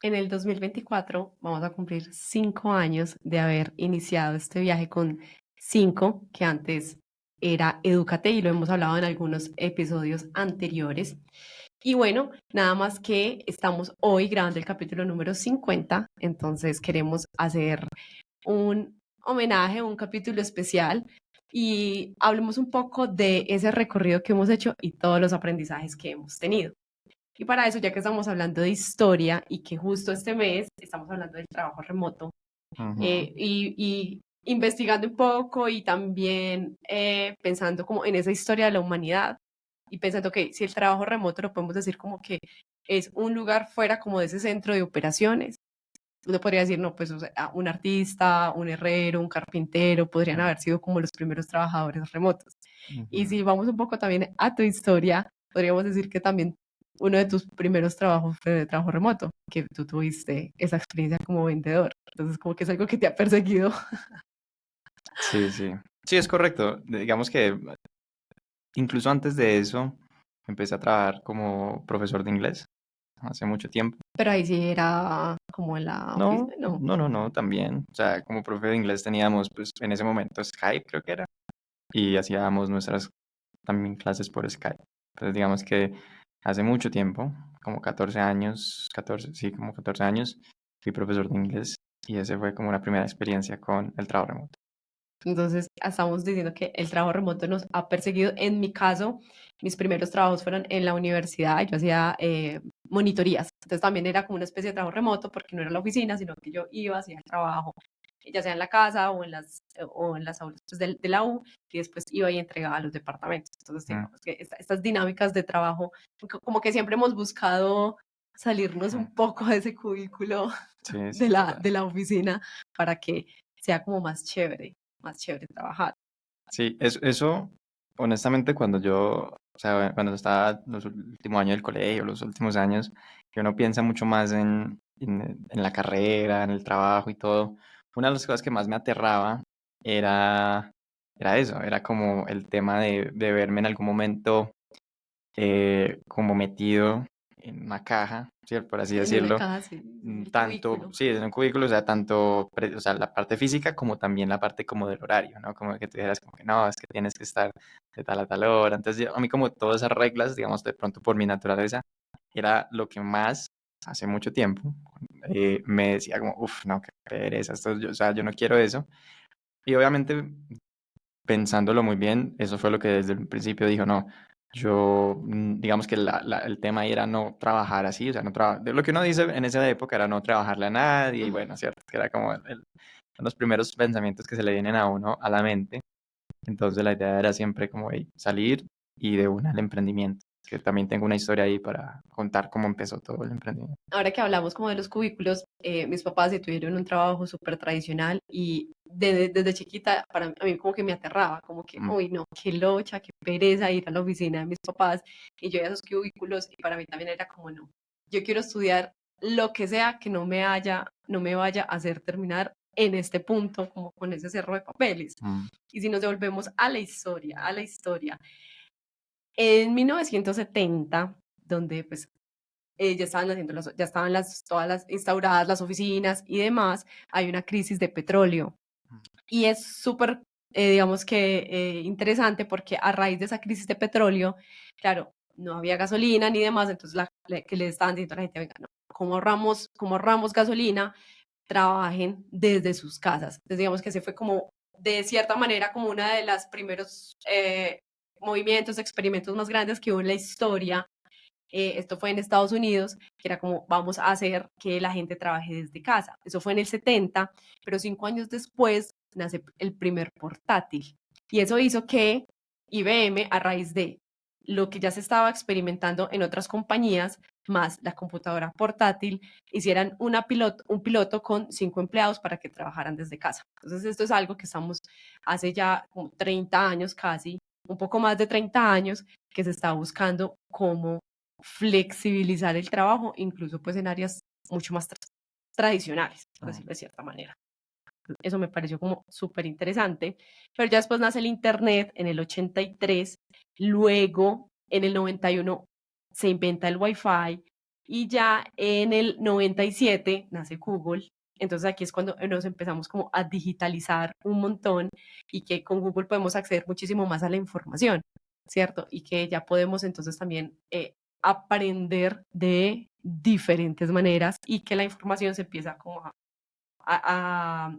En el 2024 vamos a cumplir 5 años de haber iniciado este viaje con 5, que antes era Educate y lo hemos hablado en algunos episodios anteriores. Y bueno, nada más que estamos hoy grabando el capítulo número 50, entonces queremos hacer un homenaje, un capítulo especial y hablemos un poco de ese recorrido que hemos hecho y todos los aprendizajes que hemos tenido. Y para eso, ya que estamos hablando de historia y que justo este mes estamos hablando del trabajo remoto Ujú. y investigando un poco y también pensando como en esa historia de la humanidad y pensando que si el trabajo remoto lo podemos decir como que es un lugar fuera como de ese centro de operaciones, uno podría decir, no, pues o sea, un artista, un herrero, un carpintero, podrían haber sido como los primeros trabajadores remotos. Y Ujú. si vamos un poco también a tu historia, podríamos decir que también uno de tus primeros trabajos fue de trabajo remoto, que tú tuviste esa experiencia como vendedor. Entonces, como que es algo que te ha perseguido. Sí, sí. Sí, es correcto. Digamos que incluso antes de eso empecé a trabajar como profesor de inglés hace mucho tiempo. Pero ahí sí era como en la oficina, No, no. no, no, no, también. O sea, como profe de inglés teníamos, pues, en ese momento Skype, creo que era, y hacíamos nuestras también clases por Skype. Entonces, digamos que hace mucho tiempo, como 14 años, 14, sí, como 14 años, fui profesor de inglés y ese fue como la primera experiencia con el trabajo remoto. Entonces, estamos diciendo que el trabajo remoto nos ha perseguido. En mi caso, mis primeros trabajos fueron en la universidad. Yo hacía monitorías. Entonces, también era como una especie de trabajo remoto porque no era la oficina, sino que yo iba, hacía el trabajo, ya sea en la casa o en las aulas pues, de la U, y después iba y entregaba a los departamentos. Entonces, Mm, digamos que estas dinámicas de trabajo, como que siempre hemos buscado salirnos mm. un poco de ese cubículo Sí, de sí, total. la oficina para que sea como más chévere trabajar. Sí, eso, honestamente, cuando yo, o sea, cuando estaba en los últimos años del colegio, los últimos años, que uno piensa mucho más en la carrera, en el trabajo y todo, una de las cosas que más me aterraba era, era eso, era como el tema de verme en algún momento como metido en una caja, ¿cierto? Por así En una decirlo. casa, sí, sí, el Tanto, cubículo. sí, en un cubículo, o sea, tanto, o sea, la parte física como también la parte como del horario, ¿no? Como que tú dijeras como que no, es que tienes que estar de tal a tal hora. Entonces, a mí como todas esas reglas, digamos, de pronto por mi naturaleza, era lo que más hace mucho tiempo me decía como, uff, no, qué pereza, o sea, yo no quiero eso. Y obviamente pensándolo muy bien, eso fue lo que desde el principio dijo, no, yo, digamos que el tema ahí era no trabajar así, o sea, no trabajar, lo que uno dice en esa época era no trabajarle a nadie, y bueno, cierto, que era como los primeros pensamientos que se le vienen a uno a la mente, entonces la idea era siempre como hey, salir y de una al emprendimiento, que también tengo una historia ahí para contar cómo empezó todo el emprendimiento. Ahora que hablamos como de los cubículos, mis papás sí tuvieron un trabajo súper tradicional y desde chiquita para a mí como que me aterraba, como que, Mm, uy, no, qué locha, qué pereza ir a la oficina de mis papás y yo a esos cubículos y para mí también era como, no, yo quiero estudiar lo que sea que no me vaya a hacer terminar en este punto, como con ese cerro de papeles. mm, Y si nos devolvemos a la historia, en 1970, donde pues ya estaban haciendo ya estaban todas las instauradas las oficinas y demás, hay una crisis de petróleo. mm, Y es súper, digamos que interesante porque a raíz de esa crisis de petróleo, claro, no había gasolina ni demás, entonces que le estaban diciendo a la gente, venga, no, como ahorramos gasolina, trabajen desde sus casas. Entonces digamos que ese fue como, de cierta manera, como una de las primeros movimientos, experimentos más grandes que hubo en la historia. Esto fue en Estados Unidos, que era como vamos a hacer que la gente trabaje desde casa. Eso fue en el 70, pero 5 años después nace el primer portátil. Y eso hizo que IBM, a raíz de lo que ya se estaba experimentando en otras compañías, más la computadora portátil, hicieran un piloto con 5 empleados para que trabajaran desde casa. Entonces, esto es algo que estamos hace ya como 30 años casi, un poco más de 30 años, que se está buscando cómo flexibilizar el trabajo, incluso pues en áreas mucho más tradicionales, por mm. decirlo de cierta manera. Eso me pareció como súper interesante, pero ya después nace el Internet en el 83, luego en el 91 se inventa el Wi-Fi Y ya en el 97 nace Google. Entonces aquí es cuando nos empezamos como a digitalizar un montón y que con Google podemos acceder muchísimo más a la información, ¿cierto? Y que ya podemos entonces también aprender de diferentes maneras y que la información se empieza como a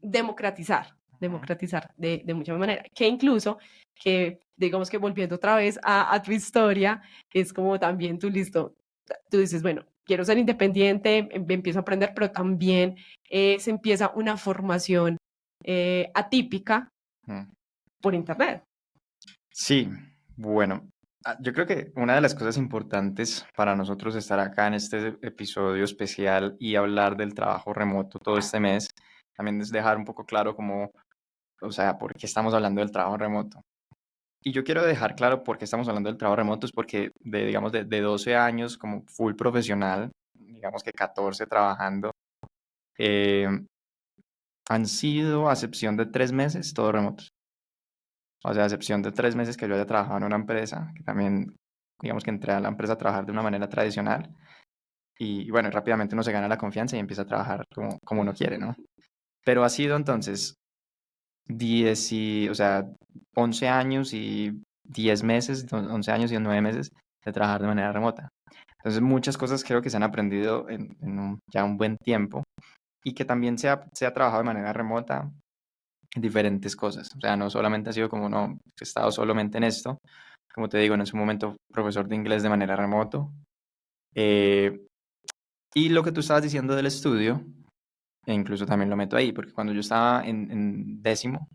democratizar, Ujú. democratizar de muchas maneras, que incluso, que digamos que volviendo otra vez a tu historia, es como también tú listo, tú dices, bueno, quiero ser independiente, empiezo a aprender, pero también se empieza una formación atípica Mm. por internet. Sí, bueno, yo creo que una de las cosas importantes para nosotros estar acá en este episodio especial y hablar del trabajo remoto todo este mes, también es dejar un poco claro como, o sea, por qué estamos hablando del trabajo remoto. Y yo quiero dejar claro por qué estamos hablando del trabajo remoto, es porque digamos, de 12 años como full profesional, digamos que 14 trabajando, eh, han sido, a excepción de 3 meses, todos remotos. O sea, a excepción de 3 meses que yo haya trabajado en una empresa, que también, digamos que entré a la empresa a trabajar de una manera tradicional. Y bueno, rápidamente uno se gana la confianza y empieza a trabajar como uno quiere, ¿no? Pero ha sido entonces 11 años y 10 meses, 11 años y 9 meses de trabajar de manera remota. Entonces, muchas cosas creo que se han aprendido ya un buen tiempo y que también se ha trabajado de manera remota en diferentes cosas. O sea, no solamente ha sido como no, he estado solamente en esto. Como te digo, en ese momento profesor de inglés de manera remoto. Eh, y lo que tú estabas diciendo del estudio, e incluso también lo meto ahí, porque cuando yo estaba en décimo,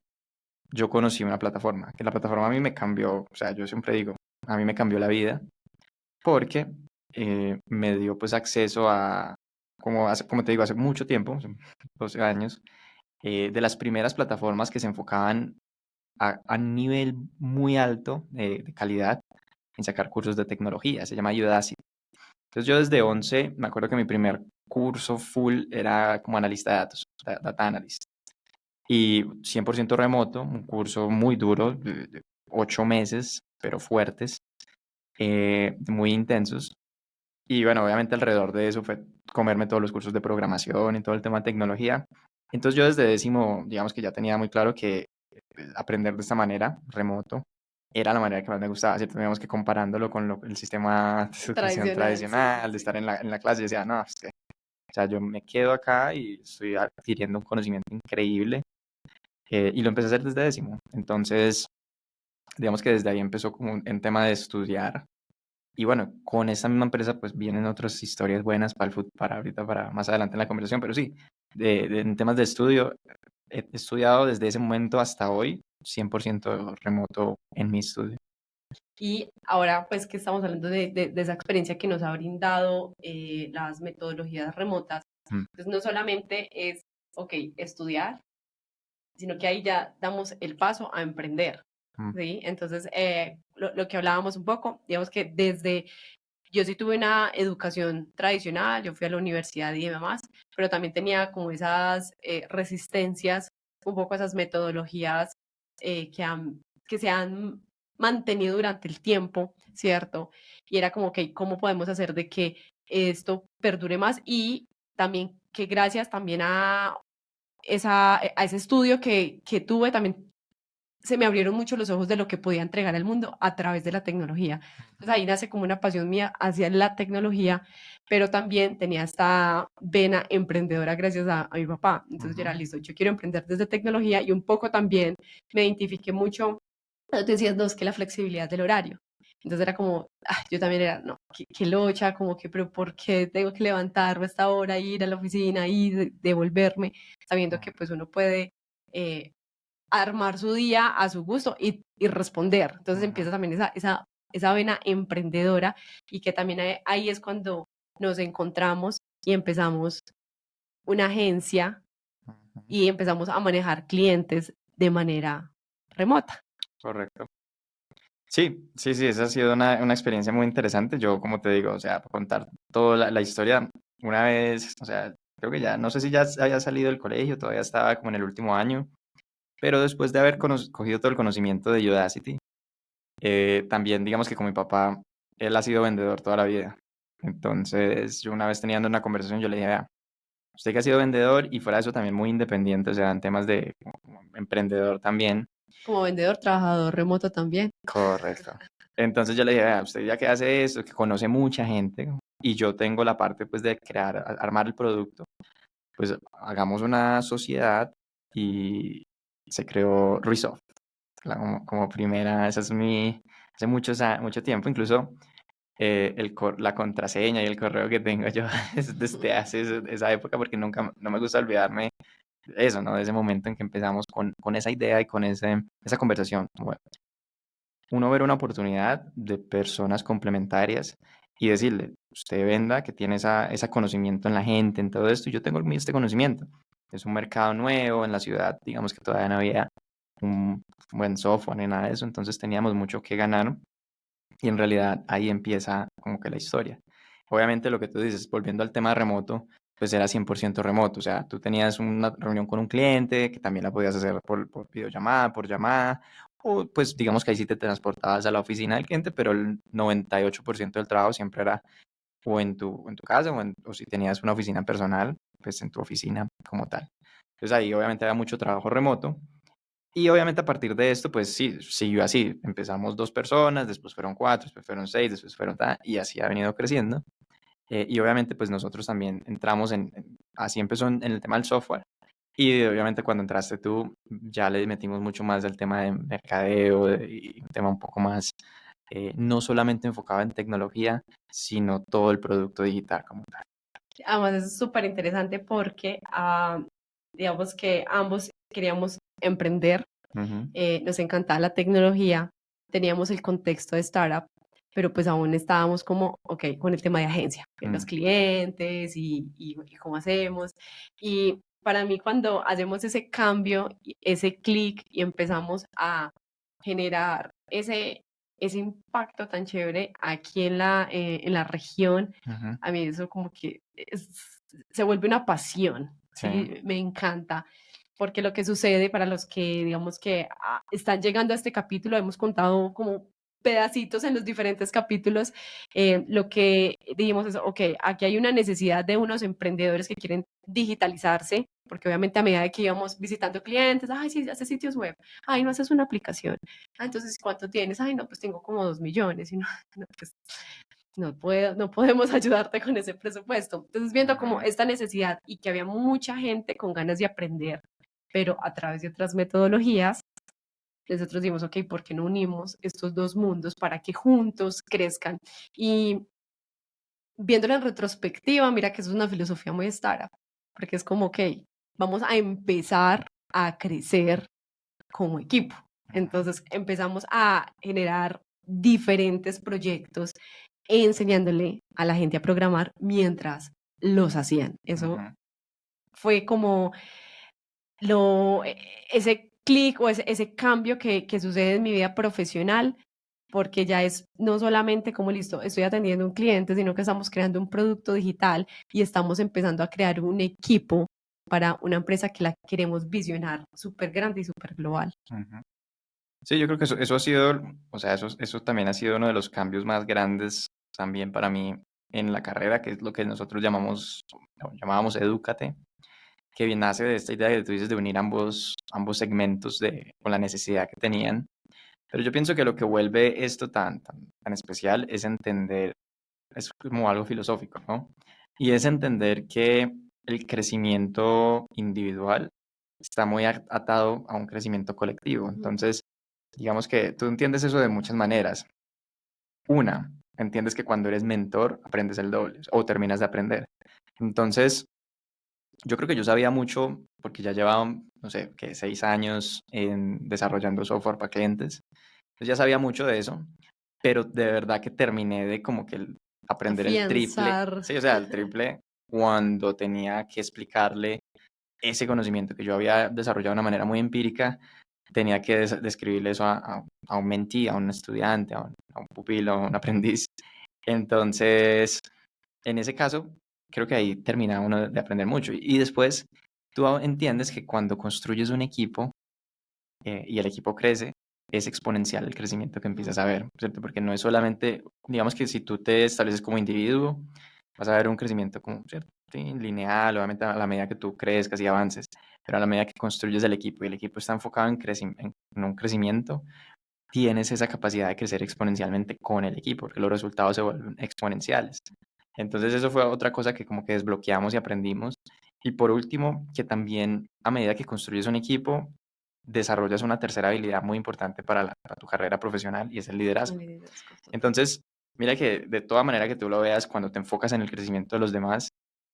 yo conocí una plataforma, que la plataforma a mí me cambió, o sea, yo siempre digo, a mí me cambió la vida, porque me dio pues acceso a, como te digo, hace mucho tiempo, hace 12 años, de las primeras plataformas que se enfocaban a nivel muy alto de calidad en sacar cursos de tecnología, se llama Udacity. Entonces yo desde 11 me acuerdo que mi primer curso full era como analista de datos, data analyst, y 100% remoto, un curso muy duro, de 8 meses, pero fuertes, muy intensos. Y bueno, obviamente alrededor de eso fue comerme todos los cursos de programación y todo el tema de tecnología. Entonces yo desde décimo, digamos que ya tenía muy claro que aprender de esta manera, remoto, era la manera que más me gustaba, ¿cierto? Digamos que comparándolo con el sistema de educación Tradicional, sí, tradicional, de sí. estar en la clase, yo decía, no, es que, o sea, yo me quedo acá y estoy adquiriendo un conocimiento increíble, y lo empecé a hacer desde décimo. Entonces, digamos que desde ahí empezó como en tema de estudiar. Y bueno, con esa misma empresa pues vienen otras historias buenas para ahorita, para más adelante en la conversación, pero sí, en temas de estudio, he estudiado desde ese momento hasta hoy 100% remoto en mi estudio. Y ahora, pues que estamos hablando de esa experiencia que nos ha brindado las metodologías remotas, Mm, pues no solamente es, ok, estudiar, sino que ahí ya damos el paso a emprender, mm, ¿sí? Entonces, lo que hablábamos un poco, digamos que yo sí tuve una educación tradicional, yo fui a la universidad y demás, pero también tenía como esas resistencias, un poco esas metodologías que se han mantenido durante el tiempo, ¿cierto? Y era como, que, ¿cómo podemos hacer de que esto perdure más? Y también que gracias también a ese estudio que tuve, también se me abrieron mucho los ojos de lo que podía entregar al mundo a través de la tecnología. Entonces ahí nace como una pasión mía hacia la tecnología, pero también tenía esta vena emprendedora gracias a mi papá. Entonces yo ujú, era listo, yo quiero emprender desde tecnología y un poco también me identifiqué mucho, tú decías, no, es que la flexibilidad del horario. Entonces era como, yo también era, no, qué locha, como que, pero ¿por qué tengo que levantarme a esta hora, ir a la oficina y devolverme, sabiendo que pues uno puede eh, armar su día a su gusto y responder? Entonces ujú, empieza también esa vena emprendedora y que también ahí es cuando nos encontramos y empezamos una agencia ujú. y empezamos a manejar clientes de manera remota. Correcto. Sí, sí, sí, esa ha sido una experiencia muy interesante. Yo, como te digo, o sea, para contar toda la historia, una vez, o sea, creo que ya, no sé si ya había salido del colegio, todavía estaba como en el último año, pero después de haber cogido todo el conocimiento de Udacity, también digamos que con mi papá, él ha sido vendedor toda la vida. Entonces, yo una vez teniendo una conversación, yo le dije, vea, usted que ha sido vendedor y fuera de eso también muy independiente, o sea, en temas de como emprendedor también. Como vendedor, trabajador remoto también. Correcto. Entonces yo le dije, vea, usted ya que hace esto, que conoce mucha gente y yo tengo la parte pues de crear, armar el producto, pues hagamos una sociedad y se creó Resoft, como primera, esa es hace mucho tiempo, incluso la contraseña y el correo que tengo yo es desde hace esa época porque nunca, no me gusta olvidarme de eso, ¿no? De ese momento en que empezamos con esa idea y con esa conversación. Bueno, uno ver una oportunidad de personas complementarias y decirle, usted venda, que tiene ese conocimiento en la gente, en todo esto, y yo tengo este conocimiento. Es un mercado nuevo en la ciudad, digamos que todavía no había un buen software ni nada de eso, entonces teníamos mucho que ganar y en realidad ahí empieza como que la historia. Obviamente lo que tú dices, volviendo al tema remoto, pues era 100% remoto, o sea, tú tenías una reunión con un cliente que también la podías hacer por videollamada, por llamada, o pues digamos que ahí sí te transportabas a la oficina del cliente, pero el 98% del trabajo siempre era o en tu casa o si tenías una oficina personal, pues en tu oficina como tal. Entonces ahí obviamente había mucho trabajo remoto y obviamente a partir de esto, pues sí, siguió así. Empezamos 2 personas, después fueron 4, después fueron 6, después fueron y así ha venido creciendo. Y obviamente, pues nosotros también entramos así empezó en el tema del software. Y obviamente cuando entraste tú, ya le metimos mucho más del tema de mercadeo y un tema un poco más, no solamente enfocado en tecnología, sino todo el producto digital como tal. Además, es súper interesante porque, digamos que ambos queríamos emprender, Ujú, nos encantaba la tecnología, teníamos el contexto de startup, pero pues aún estábamos como, ok, con el tema de agencia, de los mm, clientes y cómo hacemos. Y para mí cuando hacemos ese cambio, ese clic y empezamos a generar ese impacto tan chévere aquí en la región, ujú, a mí eso como que se vuelve una pasión, sí, ¿sí? Me encanta porque lo que sucede para los que, digamos que están llegando a este capítulo, hemos contado como pedacitos en los diferentes capítulos, lo que dijimos es, ok, aquí hay una necesidad de unos emprendedores que quieren digitalizarse, porque obviamente a medida de que íbamos visitando clientes, ay, sí, haces sitios web, ay, no haces una aplicación, entonces, ¿cuánto tienes? Ay, no, pues tengo como 2 millones, y no, no, pues no puedo, no podemos ayudarte con ese presupuesto. Entonces, viendo como ujú, esta necesidad y que había mucha gente con ganas de aprender, pero a través de otras metodologías, nosotros dijimos, ok, ¿por qué no unimos estos dos mundos para que juntos crezcan? Y viéndolo en retrospectiva, mira que eso es una filosofía muy startup, porque es como, ok, vamos a empezar a crecer como equipo. Entonces empezamos a generar diferentes proyectos enseñándole a la gente a programar mientras los hacían. Eso ujú. fue como lo, ese clic o ese cambio que sucede en mi vida profesional, porque ya es no solamente como listo, estoy atendiendo a un cliente, sino que estamos creando un producto digital y estamos empezando a crear un equipo para una empresa que la queremos visionar súper grande y súper global. Ujú. Sí, yo creo que eso ha sido, o sea, eso también ha sido uno de los cambios más grandes también para mí en la carrera, que es lo que nosotros llamábamos Edúcate, que bien nace de esta idea que tú dices de unir ambos segmentos con la necesidad que tenían. Pero yo pienso que lo que vuelve esto tan especial es entender, es como algo filosófico, ¿no? Y es entender que el crecimiento individual está muy atado a un crecimiento colectivo. Ujú. Entonces, digamos que tú entiendes eso de muchas maneras. Una, entiendes que cuando eres mentor aprendes el doble o terminas de aprender. Entonces, yo creo que yo sabía mucho porque ya llevaba, no sé, que 6 años desarrollando software para clientes. Entonces ya sabía mucho de eso, pero de verdad que terminé de como que aprender el triple, Afianzar. sí, o sea, el triple cuando tenía que explicarle ese conocimiento que yo había desarrollado de una manera muy empírica, tenía que describirle eso a un mentee, a un estudiante, a un pupilo, a un aprendiz. Entonces, en ese caso, creo que ahí termina uno de aprender mucho. Y después, tú entiendes que cuando construyes un equipo y el equipo crece, es exponencial el crecimiento que empiezas a ver, ¿cierto? Porque no es solamente, digamos que si tú te estableces como individuo, vas a ver un crecimiento como, ¿cierto? Sí, lineal, obviamente a la medida que tú crezcas y avances, pero a la medida que construyes el equipo y el equipo está enfocado en un crecimiento, tienes esa capacidad de crecer exponencialmente con el equipo, porque los resultados se vuelven exponenciales. Entonces eso fue otra cosa que como que desbloqueamos y aprendimos. Y por último, que también a medida que construyes un equipo, desarrollas una tercera habilidad muy importante para tu carrera profesional y es el liderazgo. El liderazgo total. Entonces, mira que de toda manera que tú lo veas, cuando te enfocas en el crecimiento de los demás,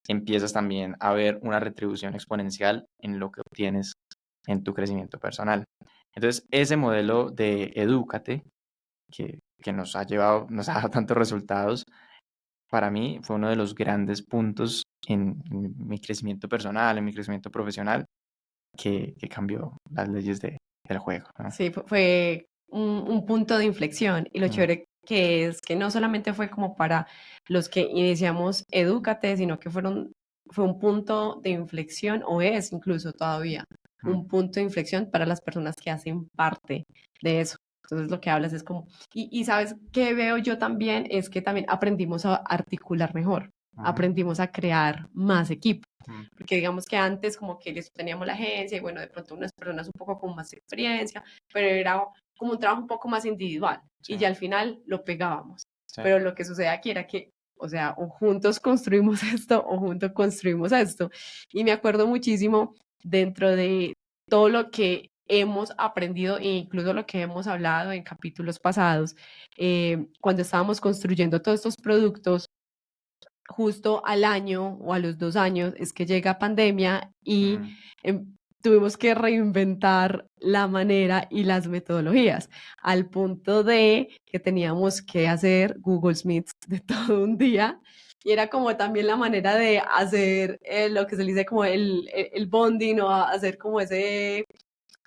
empiezas también a ver una retribución exponencial en lo que obtienes en tu crecimiento personal. Entonces, ese modelo de edúcate, que nos ha llevado, nos ha dado tantos resultados, para mí fue uno de los grandes puntos en mi crecimiento personal, en mi crecimiento profesional, que cambió las leyes del juego, ¿no? Sí, fue un punto de inflexión y lo Mm, chévere que es que no solamente fue como para los que iniciamos Edúcate, sino que fue un punto de inflexión o es incluso todavía mm, un punto de inflexión para las personas que hacen parte de eso. Entonces lo que hablas es como, y sabes qué veo yo también es que también aprendimos a articular mejor, ujú, aprendimos a crear más equipo. mm, Porque digamos que antes como que listo, teníamos la agencia y bueno, de pronto unas personas un poco con más experiencia, pero era como un trabajo un poco más individual sí, y ya al final lo pegábamos. sí, Pero lo que sucede aquí era que, o sea, o juntos construimos esto o juntos construimos esto. Y me acuerdo muchísimo dentro de todo lo que hemos aprendido e incluso lo que hemos hablado en capítulos pasados, cuando estábamos construyendo todos estos productos, justo al año o a los 2 años es que llega pandemia y mm, tuvimos que reinventar la manera y las metodologías, al punto de que teníamos que hacer Google Meets de todo un día. Y era como también la manera de hacer lo que se le dice como el bonding o hacer como ese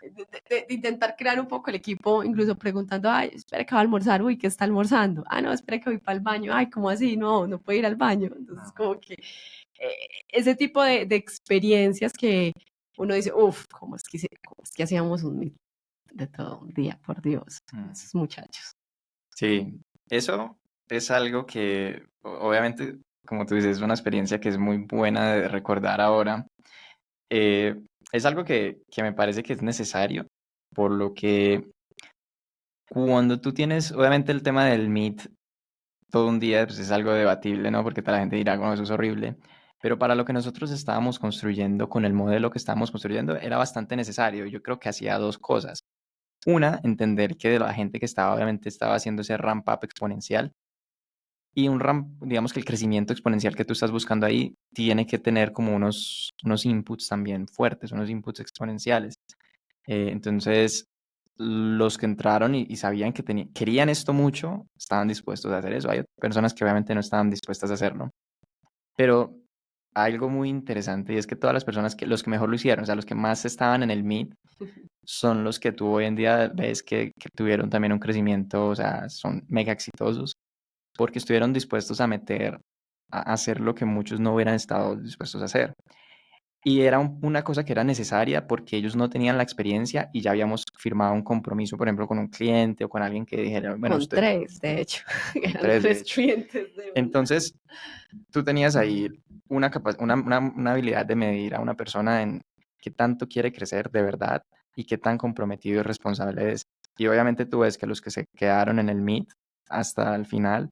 de intentar crear un poco el equipo, incluso preguntando, ay, espera que va a almorzar, uy, ¿qué está almorzando? Ah, no, espera que voy para el baño, ay, ¿cómo así? No, no puede ir al baño. Entonces, ujú, como que ese tipo de experiencias que uno dice, uff, cómo es que hacíamos un meet de todo un día, por Dios, mm. esos muchachos. Sí, eso es algo que obviamente, como tú dices, es una experiencia que es muy buena de recordar ahora. Eh, es algo que me parece que es necesario, por lo que cuando tú tienes, obviamente el tema del Meet todo un día pues es algo debatible, ¿no? Porque toda la gente dirá, bueno, eso es horrible. Pero para lo que nosotros estábamos construyendo, con el modelo que estábamos construyendo, era bastante necesario. Yo creo que hacía dos cosas. Una, entender que la gente que estaba, obviamente, estaba haciendo ese ramp up exponencial. Y digamos que el crecimiento exponencial que tú estás buscando ahí tiene que tener como unos inputs también fuertes, unos inputs exponenciales. Entonces, los que entraron y sabían que querían esto mucho, estaban dispuestos a hacer eso. Hay personas que obviamente no estaban dispuestas a hacerlo. Pero algo muy interesante y es que todas las personas los que mejor lo hicieron, o sea, los que más estaban en el Meet, son los que tú hoy en día ves que tuvieron también un crecimiento, o sea, son mega exitosos, porque estuvieron dispuestos a a hacer lo que muchos no hubieran estado dispuestos a hacer. Y era una cosa que era necesaria porque ellos no tenían la experiencia y ya habíamos firmado un compromiso, por ejemplo, con un cliente o con alguien que dijera, bueno, Con usted, 3, de hecho, con eran tres de 3 hecho. clientes de una. Entonces, tú tenías ahí una habilidad de medir a una persona en qué tanto quiere crecer de verdad y qué tan comprometido y responsable es. Y obviamente tú ves que los que se quedaron en el Meet hasta el final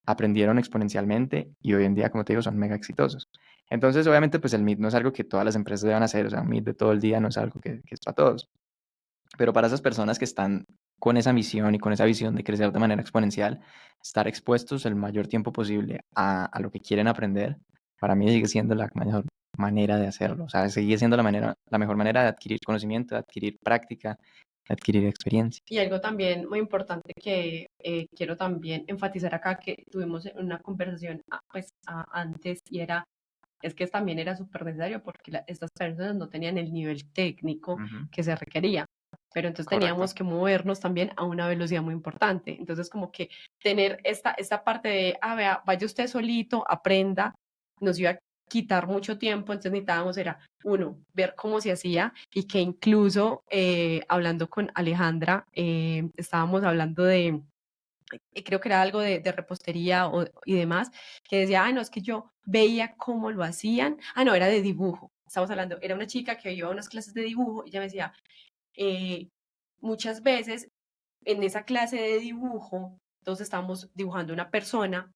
aprendieron exponencialmente y hoy en día, como te digo, son mega exitosos. Entonces, obviamente, pues el Meet no es algo que todas las empresas deban hacer, o sea, un Meet de todo el día no es algo que es para todos. Pero para esas personas que están con esa misión y con esa visión de crecer de manera exponencial, estar expuestos el mayor tiempo posible a lo que quieren aprender, para mí sigue siendo la mejor manera de hacerlo. O sea, sigue siendo la mejor manera de adquirir conocimiento, de adquirir práctica, de adquirir experiencia. Y algo también muy importante que quiero también enfatizar acá, que tuvimos una conversación pues, antes y es que también era súper necesario porque estas personas no tenían el nivel técnico Ujú, que se requería. Pero entonces correcto. teníamos que movernos también a una velocidad muy importante. Entonces como que tener esta parte de, vea, vaya usted solito, aprenda, nos iba quitar mucho tiempo, entonces necesitábamos era, uno, ver cómo se hacía y que incluso hablando con Alejandra, estábamos hablando de, creo que era algo de repostería y demás, que decía, no, es que yo veía cómo lo hacían, no, era de dibujo, estamos hablando, era una chica que iba a unas clases de dibujo y ella me decía, muchas veces en esa clase de dibujo, todos estábamos dibujando una persona,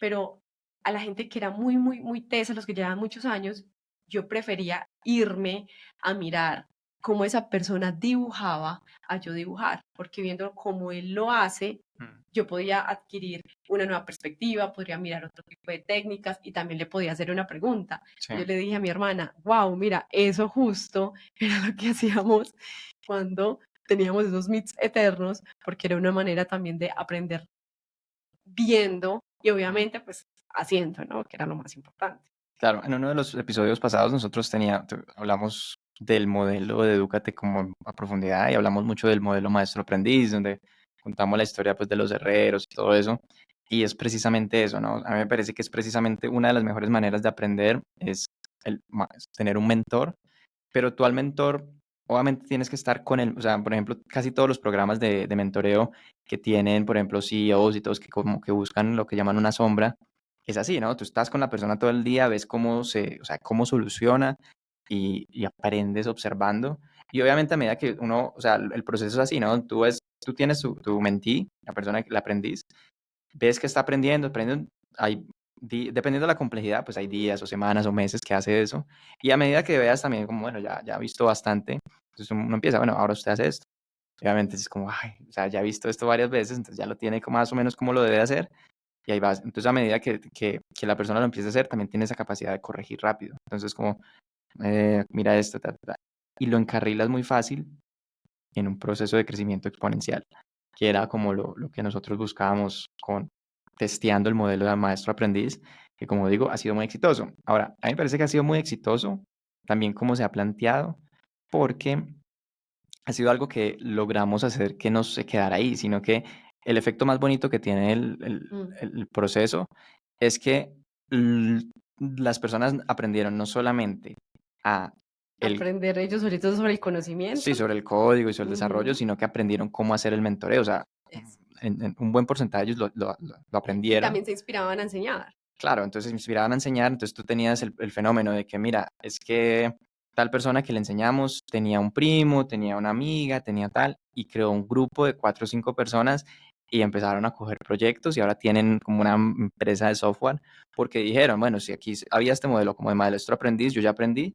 pero a la gente que era muy, muy, muy tesa, los que llevaban muchos años, yo prefería irme a mirar cómo esa persona dibujaba a yo dibujar, porque viendo cómo él lo hace, Mm, yo podía adquirir una nueva perspectiva, podría mirar otro tipo de técnicas y también le podía hacer una pregunta. sí. Yo le dije a mi hermana, wow, mira, eso justo era lo que hacíamos cuando teníamos esos meets eternos, porque era una manera también de aprender viendo y Mm. obviamente pues haciendo, ¿no? Que era lo más importante. Claro, en uno de los episodios pasados nosotros hablamos del modelo de Edúcate como a profundidad y hablamos mucho del modelo maestro-aprendiz, donde contamos la historia pues de los herreros y todo eso. Y es precisamente eso, ¿no? A mí me parece que es precisamente una de las mejores maneras de aprender es es tener un mentor, pero tú al mentor obviamente tienes que estar con él. O sea, por ejemplo, casi todos los programas de mentoreo que tienen, por ejemplo, CEOs y todos que como que buscan lo que llaman una sombra, es así, ¿no? Tú estás con la persona todo el día, ves o sea, cómo soluciona y aprendes observando. Y obviamente a medida que uno, o sea, el proceso es así, ¿no? Tú tienes tu mentee, la persona, el aprendiz, ves que está aprendiendo, hay dependiendo de la complejidad, pues hay días o semanas o meses que hace eso. Y a medida que veas también como, bueno, ya ha visto bastante, entonces uno empieza, bueno, ahora usted hace esto. Obviamente es como, ay, o sea, ya ha visto esto varias veces, entonces ya lo tiene como más o menos como lo debe hacer y ahí vas. Entonces a medida que la persona lo empieza a hacer, también tiene esa capacidad de corregir rápido. Entonces como, mira esto, ta, ta, ta. Y lo encarrilas muy fácil en un proceso de crecimiento exponencial, que era como lo que nosotros buscábamos con testeando el modelo de maestro-aprendiz, que como digo, ha sido muy exitoso. Ahora, a mí me parece que ha sido muy exitoso también como se ha planteado, porque ha sido algo que logramos hacer que no se quedara ahí, sino que el efecto más bonito que tiene Mm. el proceso es que las personas aprendieron no solamente a el Aprender ellos solitos sobre el sí, conocimiento. sobre el código y sobre el desarrollo, Ujú. sino que aprendieron cómo hacer el mentoreo. O sea, Eso. en un buen porcentaje de ellos lo Y aprendieron. también se inspiraban a enseñar. Claro, entonces se inspiraban a enseñar, entonces tú tenías el fenómeno de que, mira, es que tal persona que le enseñamos tenía un primo, tenía una amiga, tenía tal, y creó un grupo de 4 o 5 personas y empezaron a coger proyectos y ahora tienen como una empresa de software porque dijeron, bueno, si aquí había este modelo como de maestro aprendiz, yo ya aprendí,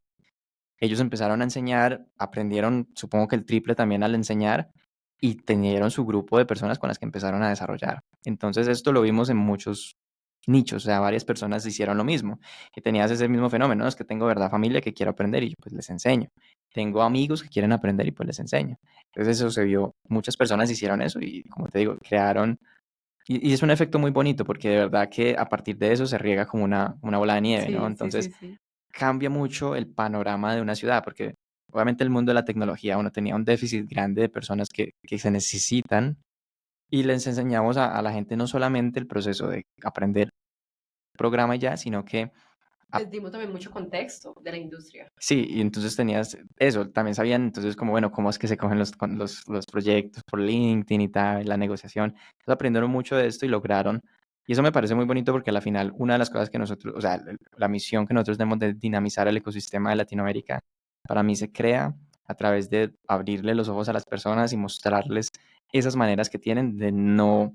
ellos empezaron a enseñar, aprendieron, supongo que el triple también al enseñar y tenieron su grupo de personas con las que empezaron a desarrollar. Entonces esto lo vimos en muchos nichos, o sea, varias personas hicieron lo mismo, que tenías ese mismo fenómeno, ¿no? Es que tengo, verdad, familia que quiere aprender y yo pues les enseño. Tengo amigos que quieren aprender y pues les enseño. Entonces eso se vio, muchas personas hicieron eso y como te digo, crearon, y es un efecto muy bonito porque de verdad que a partir de eso se riega como una bola de nieve, ¿no? Sí, sí, Entonces sí, sí. cambia mucho el panorama de una ciudad, porque obviamente el mundo de la tecnología, uno tenía un déficit grande de personas que se necesitan y les enseñamos a la gente no solamente el proceso de aprender el programa y ya, sino que Les dimos también mucho contexto de la industria. sí, y entonces tenías eso, también sabían entonces como, bueno, cómo es que se cogen los proyectos por LinkedIn y tal, la negociación. Entonces aprendieron mucho de esto y lograron, y eso me parece muy bonito porque a la final una de las cosas que nosotros, o sea, la misión que nosotros tenemos de dinamizar el ecosistema de Latinoamérica, para mí se crea a través de abrirle los ojos a las personas y mostrarles esas maneras que tienen de no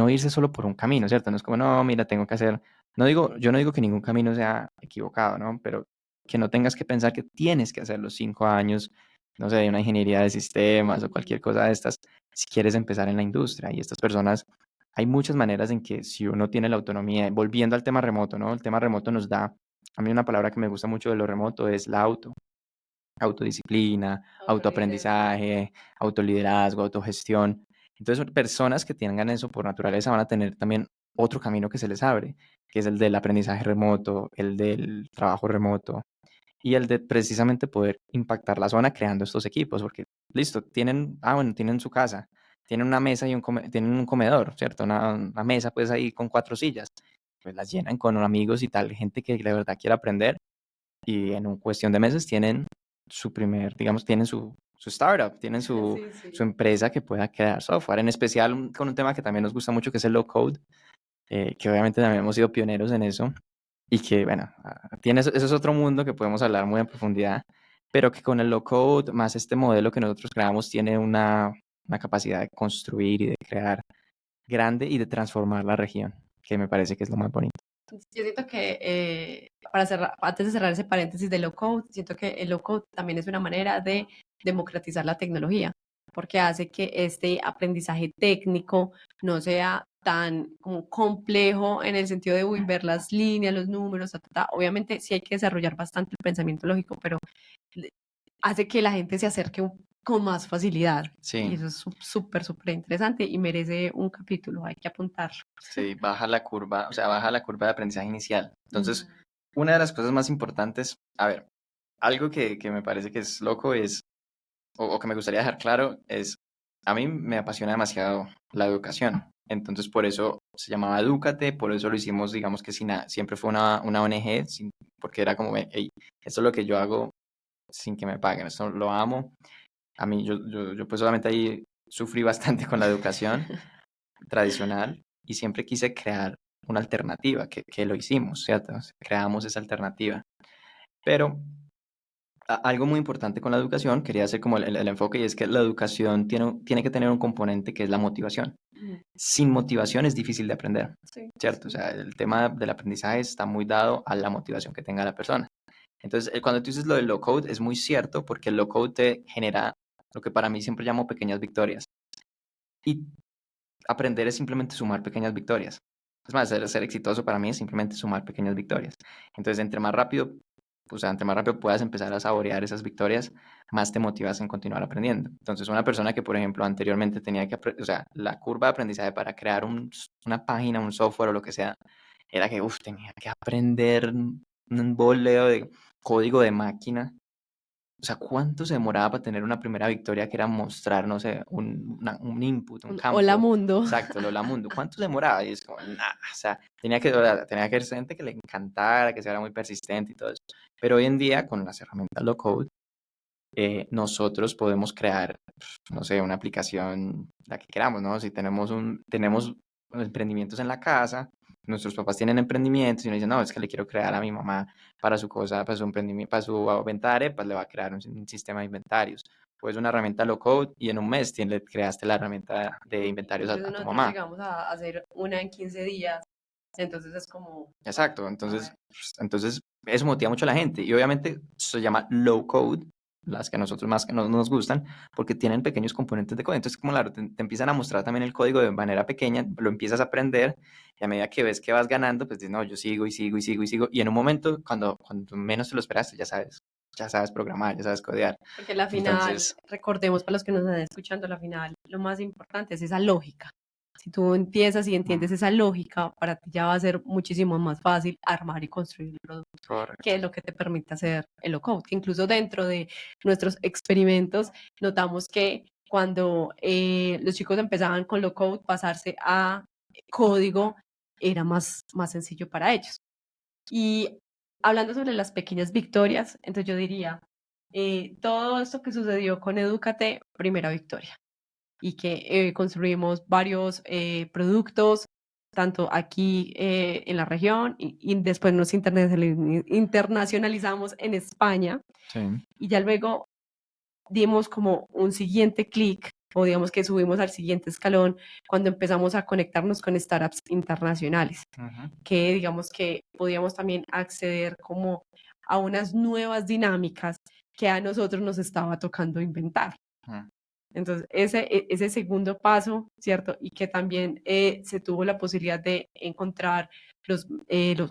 irse solo por un camino, ¿cierto? No es como, no, mira, tengo que hacer, no digo, yo no digo que ningún camino sea equivocado, ¿no? Pero que no tengas que pensar que tienes que hacer los 5 años, no sé, de una ingeniería de sistemas o cualquier Ujú. cosa de estas, si quieres empezar en la industria. Y estas personas, hay muchas maneras en que si uno tiene la autonomía, volviendo al tema remoto, ¿no? El tema remoto nos da, a mí una palabra que me gusta mucho de lo remoto es la autodisciplina, Autoliderazgo. autoaprendizaje, autoliderazgo, autogestión. Entonces, personas que tengan eso por naturaleza van a tener también otro camino que se les abre, que es el del aprendizaje remoto, el del trabajo remoto y el de precisamente poder impactar la zona creando estos equipos, porque listo, bueno, tienen su casa, tienen una mesa y tienen un comedor, ¿cierto? Una mesa pues ahí con 4 sillas pues las llenan con amigos y tal, gente que de verdad quiere aprender y en cuestión de meses tienen su primer, digamos, tienen su startup, tienen su Sí, sí. empresa que pueda crear software, en especial con un tema que también nos gusta mucho, que es el low code, que obviamente también hemos sido pioneros en eso y que, bueno, eso es otro mundo que podemos hablar muy en profundidad, pero que con el low code, más este modelo que nosotros creamos, tiene una capacidad de construir y de crear grande y de transformar la región, que me parece que es lo más bonito. Yo siento que para cerrar, antes de cerrar ese paréntesis de low code, siento que el low code también es una manera de democratizar la tecnología, porque hace que este aprendizaje técnico no sea tan como complejo en el sentido de ver las líneas, los números, ta, ta, ta. Obviamente sí hay que desarrollar bastante el pensamiento lógico, pero hace que la gente se acerque con más facilidad. Y Sí, eso es súper, súper interesante y merece un capítulo, hay que apuntarlo. sí, baja la curva, o sea, baja la curva de aprendizaje inicial. Entonces, una de las cosas más importantes, a ver, algo que me parece que es loco es, o que me gustaría dejar claro, es, a mí me apasiona demasiado la educación. Entonces, por eso se llamaba Edúcate, por eso lo hicimos, digamos que siempre fue una ONG, porque era como, hey, esto es lo que yo hago sin que me paguen, esto lo amo. A mí, yo pues obviamente ahí sufrí bastante con la educación tradicional y siempre quise crear una alternativa, que lo hicimos, ¿cierto? Creamos esa alternativa. Pero algo muy importante con la educación, quería hacer como el enfoque, y es que la educación tiene que tener un componente que es la motivación. Sin motivación es difícil de aprender, Sí, ¿cierto? O sí. sea, el tema del aprendizaje está muy dado a la motivación que tenga la persona. Entonces, cuando tú dices lo del low code, es muy cierto porque el low code te genera lo que para mí siempre llamo pequeñas victorias. Y aprender es simplemente sumar pequeñas victorias. Es más, ser exitoso para mí es simplemente sumar pequeñas victorias. Entonces, entre más rápido, o sea, entre más rápido puedas empezar a saborear esas victorias, más te motivas en continuar aprendiendo. Entonces, una persona que, por ejemplo, anteriormente tenía que, o sea, la curva de aprendizaje para crear una página, un software o lo que sea, era que, tenía que aprender un boleo de código de máquina. O sea, ¿cuánto se demoraba para tener una primera victoria que era mostrar, no sé, un input, un Hola campo? mundo. Exacto, el hola mundo. ¿Cuánto se demoraba? Y es como, nada, o sea, tenía que ser gente que le encantara, que fuera muy persistente y todo eso. Pero hoy en día, con las herramientas low code, nosotros podemos crear, no sé, una aplicación, la que queramos, ¿no? Si tenemos emprendimientos en la casa, nuestros papás tienen emprendimientos y uno dice, no, es que le quiero crear a mi mamá para su cosa, para su emprendimiento, para su inventario, pues le va a crear un sistema de inventarios. Pues una herramienta low code y en un mes le creaste la herramienta de inventarios Incluso a tu nosotros mamá. llegamos a hacer una en 15 días, entonces es como, Exacto, a ver, entonces eso motiva mucho a la gente y obviamente se llama low code, las que a nosotros más que nos gustan, porque tienen pequeños componentes de código. Entonces, como claro, te empiezan a mostrar también el código de manera pequeña, lo empiezas a aprender y a medida que ves que vas ganando, pues dices, no, yo sigo y sigo y sigo y sigo. Y en un momento, cuando menos te lo esperaste, ya sabes programar, ya sabes codear. porque la final, Entonces, recordemos para los que nos están escuchando, la final, lo más importante es esa lógica. Si tú empiezas y entiendes mm, esa lógica, para ti ya va a ser muchísimo más fácil armar y construir el producto, que correcto. es lo que te permite hacer el low-code. Que incluso dentro de nuestros experimentos notamos que cuando los chicos empezaban con low-code, pasarse a código era más sencillo para ellos. Y hablando sobre las pequeñas victorias, entonces yo diría, todo esto que sucedió con Edúcate, primera victoria, y que construimos varios productos, tanto aquí en la región, y después nos internacionalizamos en España, Sí. y ya luego dimos como un siguiente clic, o digamos que subimos al siguiente escalón cuando empezamos a conectarnos con startups internacionales, Ujú. que digamos que podíamos también acceder como a unas nuevas dinámicas que a nosotros nos estaba tocando inventar. Mm. Entonces, ese segundo paso, ¿cierto? Y que también se tuvo la posibilidad de encontrar los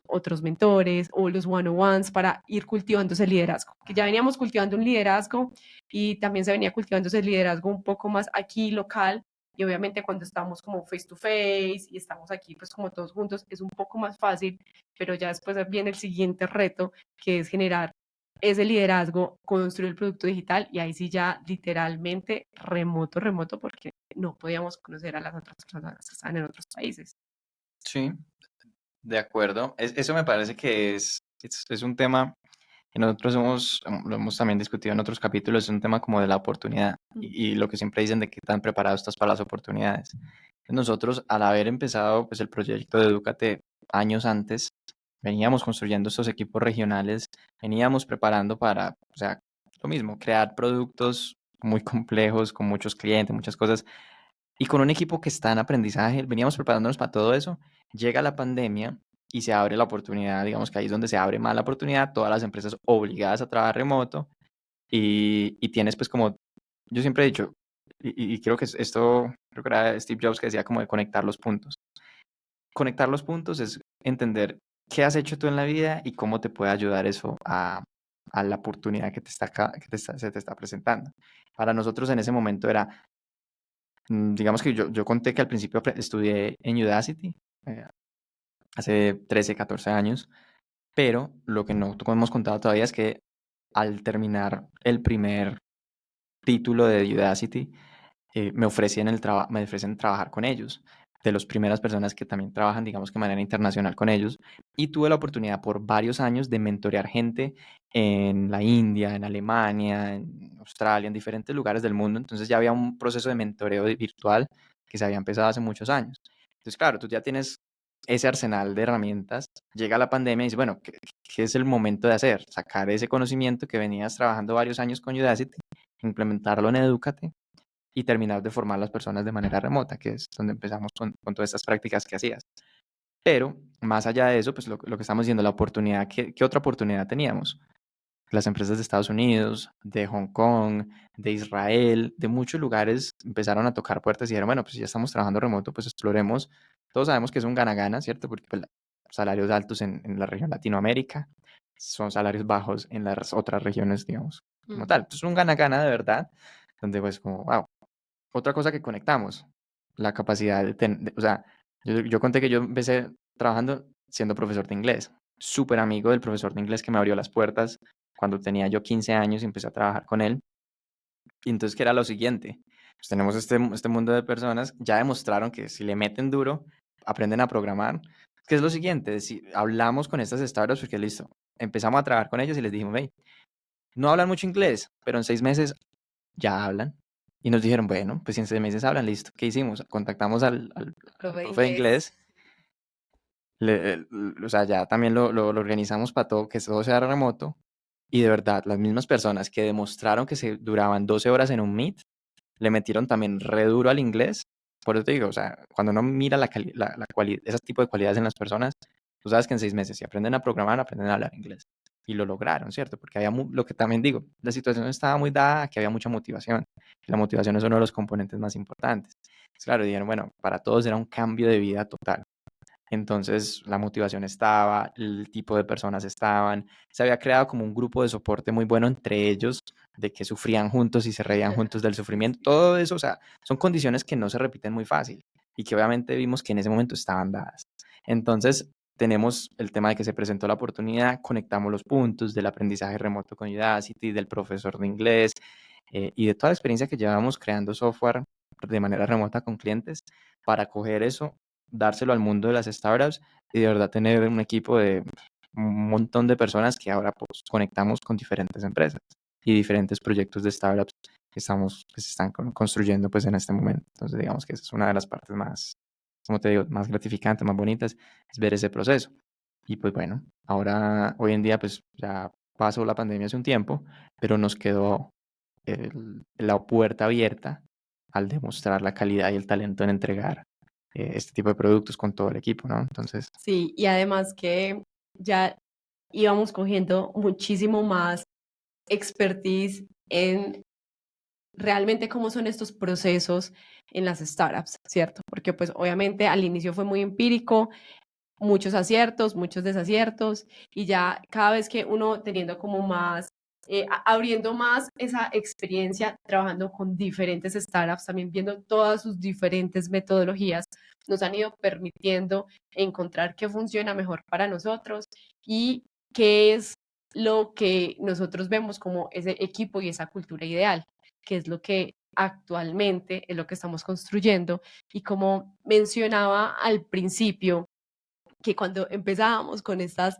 otros mentores o los one-on-ones para ir cultivando ese liderazgo, que ya veníamos cultivando un liderazgo y también se venía cultivando ese liderazgo un poco más aquí local. Y obviamente cuando estamos como face to face y estamos aquí pues como todos juntos es un poco más fácil, pero ya después viene el siguiente reto que es generar ese liderazgo, construir el producto digital y ahí sí ya literalmente remoto, porque no podíamos conocer a las otras personas que están en otros países. Sí, De acuerdo. Eso me parece que es un tema que nosotros lo hemos también discutido en otros capítulos, es un tema como de la oportunidad y lo que siempre dicen de qué tan preparado estás para las oportunidades. Nosotros, al haber empezado pues, el proyecto de Edúcate años antes, veníamos construyendo estos equipos regionales, veníamos preparando para, o sea, lo mismo, crear productos muy complejos, con muchos clientes, muchas cosas, y con un equipo que está en aprendizaje, veníamos preparándonos para todo eso, llega la pandemia y se abre la oportunidad, digamos que ahí es donde se abre más la oportunidad, todas las empresas obligadas a trabajar remoto y tienes pues como, yo siempre he dicho, y creo que esto, creo que era Steve Jobs que decía como de conectar los puntos. Conectar los puntos es entender qué has hecho tú en la vida y cómo te puede ayudar eso a la oportunidad que se te está presentando. Para nosotros en ese momento era, digamos que yo conté que al principio estudié en Udacity, eh, hace 13, 14 años, pero lo que no hemos contado todavía es que al terminar el primer título de Udacity, me ofrecen trabajar con ellos, de las primeras personas que también trabajan, digamos que de manera internacional con ellos, y tuve la oportunidad por varios años de mentorear gente en la India, en Alemania, en Australia, en diferentes lugares del mundo, entonces ya había un proceso de mentoreo virtual que se había empezado hace muchos años. Entonces, claro, tú ya tienes ese arsenal de herramientas, llega la pandemia y dices, bueno, ¿qué es el momento de hacer? Sacar ese conocimiento que venías trabajando varios años con Udacity, implementarlo en Edúcate y terminar de formar a las personas de manera remota, que es donde empezamos con todas estas prácticas que hacías. Pero más allá de eso, pues lo que estamos diciendo, la oportunidad, ¿qué otra oportunidad teníamos? Las empresas de Estados Unidos, de Hong Kong, de Israel, de muchos lugares empezaron a tocar puertas y dijeron, bueno, pues si ya estamos trabajando remoto, pues exploremos. Todos sabemos que es un gana-gana, ¿cierto? Porque pues, salarios altos en la región Latinoamérica, son salarios bajos en las otras regiones, digamos, como tal. Entonces, un gana-gana de verdad, donde pues como, wow. Otra cosa que conectamos, la capacidad o sea, yo conté que yo empecé trabajando siendo profesor de inglés, súper amigo del profesor de inglés que me abrió las puertas cuando tenía yo 15 años y empecé a trabajar con él. Y entonces, ¿qué era lo siguiente? Pues tenemos este mundo de personas, ya demostraron que si le meten duro, aprenden a programar. ¿Qué es lo siguiente? Si hablamos con estas startups, porque listo, empezamos a trabajar con ellos y les dijimos, hey, no hablan mucho inglés, pero en 6 meses ya hablan. Y nos dijeron, bueno, pues si en 6 meses hablan, listo. ¿Qué hicimos? Contactamos al Profe de profe de inglés. inglés. O sea, ya también lo organizamos para todo, que todo sea remoto. Y de verdad, las mismas personas que demostraron que se duraban 12 horas en un Meet, le metieron también re duro al inglés. Por eso te digo, o sea, cuando uno mira ese tipo de cualidades en las personas, tú sabes que en 6 meses, si aprenden a programar, aprenden a hablar inglés. Y lo lograron, ¿cierto? Porque había, lo que también digo, la situación estaba muy dada, que había mucha motivación. La motivación es uno de los componentes más importantes. Entonces, claro, dijeron, bueno, para todos era un cambio de vida total. Entonces la motivación estaba, el tipo de personas estaban, se había creado como un grupo de soporte muy bueno entre ellos, de que sufrían juntos y se reían juntos del sufrimiento, todo eso, o sea, son condiciones que no se repiten muy fácil y que obviamente vimos que en ese momento estaban dadas. Entonces tenemos el tema de que se presentó la oportunidad, conectamos los puntos del aprendizaje remoto con Udacity, del profesor de inglés y de toda la experiencia que llevamos creando software de manera remota con clientes para coger eso, dárselo al mundo de las startups y de verdad tener un equipo de un montón de personas que ahora pues conectamos con diferentes empresas y diferentes proyectos de startups que se están construyendo pues en este momento. Entonces digamos que esa es una de las partes más, como te digo, más gratificantes, más bonitas, es ver ese proceso. Y pues bueno, ahora, hoy en día pues ya pasó la pandemia hace un tiempo, pero nos quedó la puerta abierta al demostrar la calidad y el talento en entregar este tipo de productos con todo el equipo, ¿no? Entonces, Sí, y además que ya íbamos cogiendo muchísimo más expertise en realmente cómo son estos procesos en las startups, ¿cierto? Porque pues obviamente al inicio fue muy empírico, muchos aciertos, muchos desaciertos, y ya cada vez que uno teniendo como más, abriendo más esa experiencia, trabajando con diferentes startups, también viendo todas sus diferentes metodologías, nos han ido permitiendo encontrar qué funciona mejor para nosotros y qué es lo que nosotros vemos como ese equipo y esa cultura ideal, que es lo que actualmente es lo que estamos construyendo. Y como mencionaba al principio, que cuando empezábamos con estas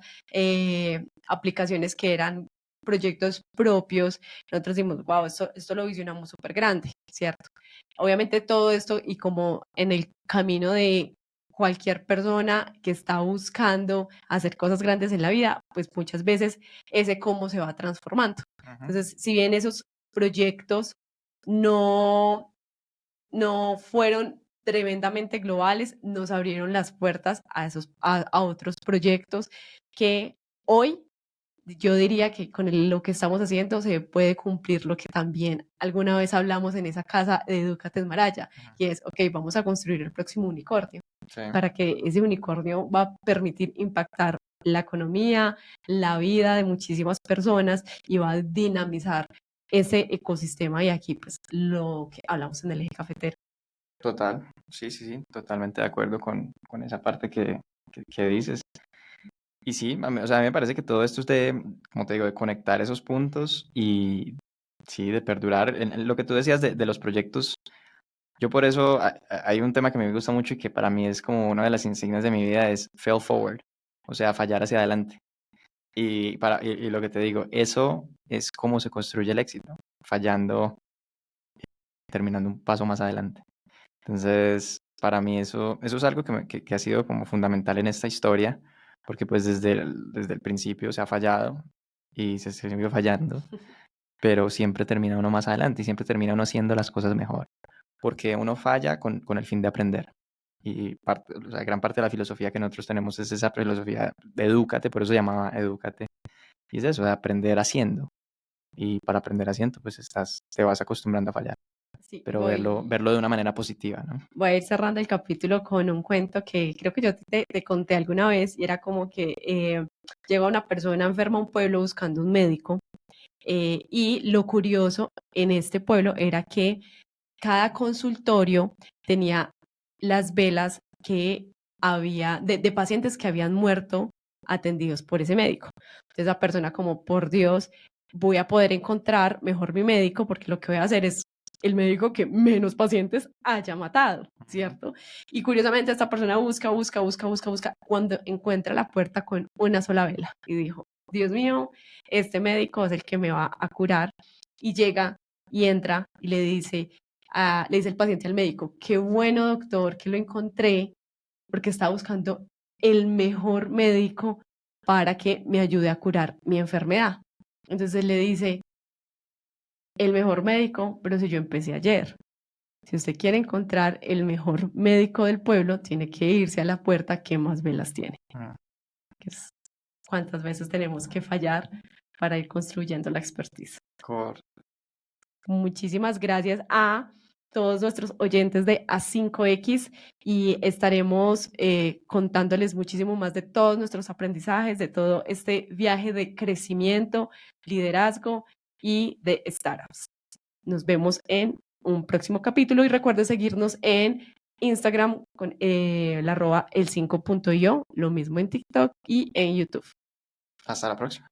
aplicaciones que eran proyectos propios, nosotros decimos, wow, esto lo visionamos súper grande, ¿cierto? Obviamente todo esto y como en el camino de cualquier persona que está buscando hacer cosas grandes en la vida, pues muchas veces ese cómo se va transformando. Entonces, si bien esos proyectos no, no fueron tremendamente globales, nos abrieron las puertas a otros proyectos que hoy yo diría que con lo que estamos haciendo se puede cumplir lo que también alguna vez hablamos en esa casa de Edúcate Esmaraya, y es, ok, vamos a construir el próximo unicornio, Sí. para que ese unicornio va a permitir impactar la economía, la vida de muchísimas personas y va a dinamizar ese ecosistema y aquí pues lo que hablamos en el eje cafetero. Total, sí, totalmente de acuerdo con esa parte que dices. Y sí, o sea, a mí me parece que todo esto es de, como te digo, de conectar esos puntos y sí, de perdurar. En lo que tú decías de los proyectos, yo por eso hay un tema que me gusta mucho y que para mí es como una de las insignias de mi vida, es fail forward, o sea, fallar hacia adelante. Y lo que te digo, eso es cómo se construye el éxito, fallando, terminando un paso más adelante. Entonces, para mí eso es algo que ha sido como fundamental en esta historia, porque pues desde el principio se ha fallado y se siguió fallando, pero siempre termina uno más adelante y siempre termina uno haciendo las cosas mejor, porque uno falla con el fin de aprender. Y o sea, gran parte de la filosofía que nosotros tenemos es esa filosofía de edúcate, por eso se llamaba edúcate, y es eso, de aprender haciendo. Y para aprender haciendo, pues te vas acostumbrando a fallar, Sí, pero verlo de una manera positiva, ¿no? voy a ir cerrando el capítulo con un cuento que creo que yo te conté alguna vez y era como que llega una persona enferma a un pueblo buscando un médico y lo curioso en este pueblo era que cada consultorio tenía las velas que había de pacientes que habían muerto atendidos por ese médico. Entonces la persona como, por Dios, voy a poder encontrar mejor mi médico porque lo que voy a hacer es el médico que menos pacientes haya matado, ¿cierto? Y curiosamente esta persona busca, cuando encuentra la puerta con una sola vela y dijo, Dios mío, este médico es el que me va a curar. Y llega y entra y le dice el paciente al médico, qué bueno doctor que lo encontré porque estaba buscando el mejor médico para que me ayude a curar mi enfermedad. Entonces él le dice, el mejor médico, pero si yo empecé ayer. Si usted quiere encontrar el mejor médico del pueblo, tiene que irse a la puerta que más velas tiene. Que es cuántas veces tenemos que fallar para ir construyendo la expertise. Correcto. Muchísimas gracias a todos nuestros oyentes de A5X y estaremos contándoles muchísimo más de todos nuestros aprendizajes, de todo este viaje de crecimiento, liderazgo y de startups. Nos vemos en un próximo capítulo y recuerde seguirnos en Instagram con el @el5.io, lo mismo en TikTok y en YouTube. Hasta la próxima.